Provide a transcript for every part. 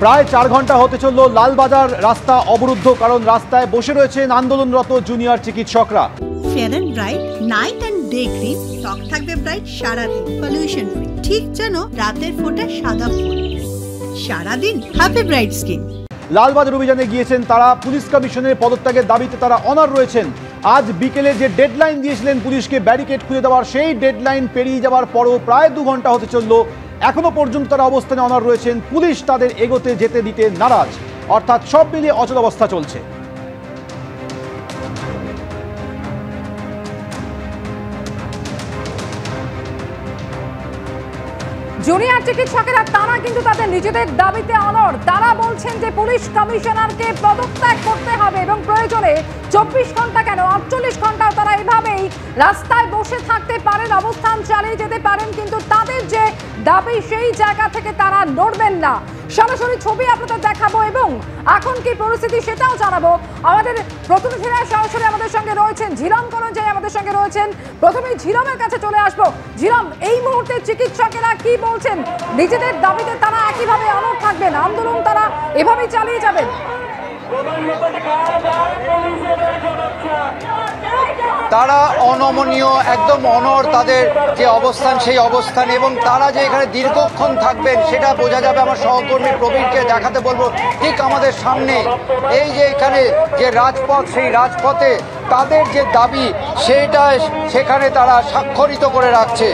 প্রায় 4 ঘন্টা হতে চলল লালবাজার রাস্তা অবরুদ্ধ, কারণ রাস্তায় বসে রয়েছেন আন্দোলনরত জুনিয়র চিকিৎসকরা। Fair and bright night and day cream, ত্বক থাকবে ব্রাইট সারাদিন, পলিউশন ফ্রি, ঠিক যেন রাতের ফোঁটা সাদা ফুল। সারাদিন হ্যাপি ব্রাইট স্কিন। লালবাজার অভিযানে গিয়েছেন তারা, পুলিশ কমিশনের পদত্যাগের দাবিতে তারা অনড় রয়েছেন। আজ বিকেলে যে ডেডলাইন দিয়েছিলেন পুলিশকে ব্যারিকেড খুলে দেওয়ার, সেই ডেডলাইন পেরিয়ে যাওয়ার পরও প্রায় 2 ঘন্টা হতে চলল, এখনো পর্যন্ত তারা অবস্থানে অনড় রয়েছেন। পুলিশ তাদের এগোতে যেতে দিতে নারাজ, অর্থাৎ সব মিলিয়ে অচলাবস্থা চলছে। জুনিয়র চিকিৎসকেরা তারা কিন্তু তাদের নিজেদের দাবিতে অনড়। তারা বলছেন যে পুলিশ কমিশনারকে পদত্যাগ করতে হবে এবং প্রয়োজনে 24 ঘন্টা কেন 48 ঘন্টাও তারা এভাবেই রাস্তায় বসে থাকতে পারেন, অবস্থান চালিয়ে যেতে পারেন, কিন্তু তাদের যে দাবি সেই জায়গা থেকে তারা নড়বেন না। সরাসরি ছবি আপনাদের দেখাবো এবং এখন কি পরিস্থিতি সেটাও জানাবো। আমাদের প্রতিনিধিরা সরাসরি আমাদের সঙ্গে রয়েছেন, ঝিলম করঞ্জাই আমাদের সঙ্গে রয়েছেন। প্রথমেই ঝিলমের কাছে চলে আসবো। ঝিলম, এই মুহূর্তে চিকিৎসকেরা কি বলছেন? নিজেদের দাবিতে তারা একইভাবে অনড় থাকবেন, আন্দোলন তারা এভাবেই চালিয়ে যাবেন? তারা অনমনীয়, একদম অনড় তাদের যে অবস্থান সেই অবস্থান, এবং তারা যে এখানে দীর্ঘক্ষণ থাকবেন সেটা বোঝা যাবে। আমার সহকর্মী প্রবীরকে দেখাতে বলবো, ঠিক আমাদের সামনে এই যে এখানে যে রাজপথ, সেই রাজপথে তাদের যে দাবি সেটা সেখানে তারা স্বাক্ষরিত করে রাখছে।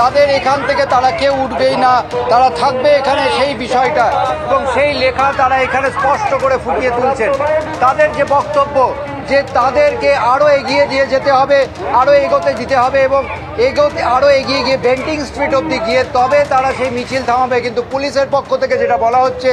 তাদের এখান থেকে তারা কেউ উঠবেই না, তারা থাকবে এখানে, সেই বিষয়টা এবং সেই লেখা তারা এখানে স্পষ্ট করে ফুটিয়ে তুলছেন। তাদের যে বক্তব্য যে তাদেরকে আরও এগিয়ে দিয়ে যেতে হবে, আরও এগোতে দিতে হবে এবং আরও এগিয়ে গিয়ে বেন্টিং স্ট্রিট অবধি গিয়ে তবে তারা সেই মিছিল থামাবে। কিন্তু পুলিশের পক্ষ থেকে যেটা বলা হচ্ছে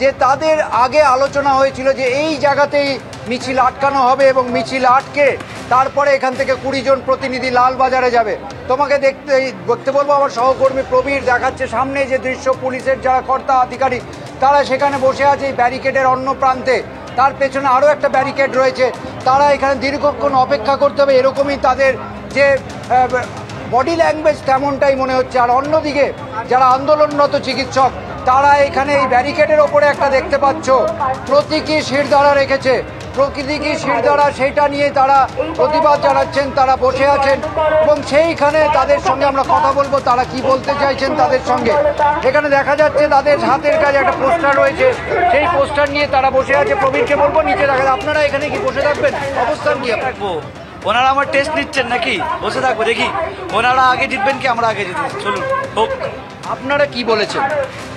যে তাদের আগে আলোচনা হয়েছিল যে এই জায়গাতেই মিছিল আটকানো হবে এবং মিছিল আটকে তারপরে এখান থেকে 20 জন প্রতিনিধি লালবাজারে যাবে। তোমাকে দেখতে বলবো, আমার সহকর্মী প্রবীর দেখাচ্ছে সামনে যে দৃশ্য, পুলিশের যারা কর্তা আধিকারিক তারা সেখানে বসে আছে এই ব্যারিকেডের অন্য প্রান্তে, তার পেছনে আরও একটা ব্যারিকেড রয়েছে। তারা এখানে দীর্ঘক্ষণ অপেক্ষা করতে হবে, এরকমই তাদের যে বডি ল্যাঙ্গুয়েজ তেমনটাই মনে হচ্ছে। আর অন্যদিকে যারা আন্দোলনরত চিকিৎসক তারা এখানে এই ব্যারিকেডের ওপরে একটা দেখতে পাচ্ছ প্রতীকী শিরদাঁড়া রেখেছে, প্রকৃতিকী শিরদাঁড়া, সেইটা নিয়ে তারা প্রতিবাদ জানাচ্ছেন, তারা বসে আছেন এবং সেইখানে তাদের সঙ্গে আমরা কথা বলবো তারা কি বলতে চাইছেন তাদের সঙ্গে। এখানে দেখা যাচ্ছে তাদের হাতের কাছে একটা পোস্টার রয়েছে, সেই পোস্টার নিয়ে তারা বসে আছে। প্রবীরকে বলবো নিচে দেখা, আপনারা এখানে কি বসে থাকবেন? অবস্থান কি থাকবো? ওনারা আমার টেস্ট নিচ্ছেন নাকি? বসে থাকবো, দেখি ওনারা আগে জিতবেন কি আমরা আগে জিতবো, চলুন হোক। আপনারা কি বলেছেন?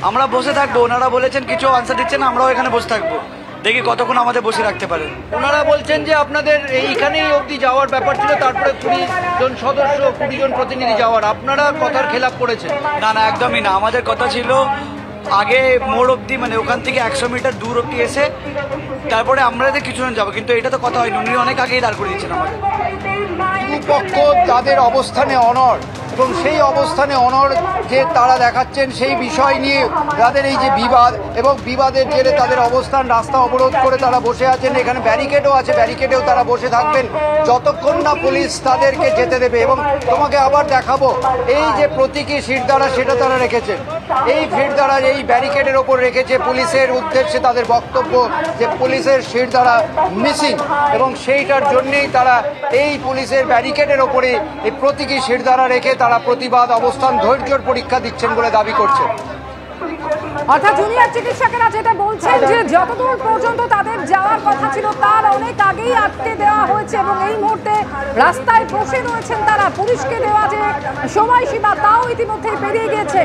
আমরা বসে থাকবো, ওনারা বলেছেন কিছু আনসার দিচ্ছেন, আমরাও এখানে বসে থাকবো, দেখি কতক্ষণ আমাদের বসে রাখতে পারে। ওনারা বলছেন যে আপনাদের এইখানেই অবধি যাওয়ার ব্যাপার ছিল, তারপরে 20 জন সদস্য 20 জন প্রতিনিধি যাওয়ার, আপনারা কথার খেলাপ করেছেন। না না, একদমই না। আমাদের কথা ছিল আগে মোড় অব্দি, মানে ওখান থেকে 100 মিটার দূর অব্দি এসে তারপরে আমাদের কিছুজন যাবো, কিন্তু এটা তো কথা হয়নি, উনি অনেক আগেই দাঁড় করে দিয়েছেন আমাদের। দুপক্ষ তাদের অবস্থানে অনড় এবং সেই অবস্থানে অনড় যে তারা দেখাচ্ছেন সেই বিষয় নিয়ে তাদের এই যে বিবাদ এবং বিবাদের জেরে তাদের অবস্থান, রাস্তা অবরোধ করে তারা বসে আছেন। এখানে ব্যারিকেডও আছে, ব্যারিকেডেও তারা বসে থাকবেন যতক্ষণ না পুলিশ তাদেরকে যেতে দেবে। এবং তোমাকে আবার দেখাবো এই যে প্রতীকী শিরদাঁড়া সেটা তারা রেখেছেন, এই শিরদাঁড়া এই ব্যারিকেডের ওপর রেখেছে। পুলিশের উদ্দেশ্যে তাদের বক্তব্য যে পুলিশের শিরদাঁড়া মিসিং এবং সেইটার জন্যেই তারা এই পুলিশের ব্যারিকেডের ওপরে এই প্রতীকী শিরদাঁড়া রেখে তারা প্রতিবাদ অবস্থান ধৈর্যের পরীক্ষা দিচ্ছেন বলে দাবি করছে। অর্থাৎ জুনিয়র চিকিৎসকেরা যেটা বলছেন যে যতদূর পর্যন্ত তাদের যাওয়ার কথা ছিল তার অনেক আগেই আটকে দেওয়া হয়েছে এবং এই মুহূর্তে রাস্তায় বসে রয়েছেন তারা। পুলিশকে দেওয়া যে সময়সীমা তাও ইতিমধ্যেই পেরিয়ে গিয়েছে।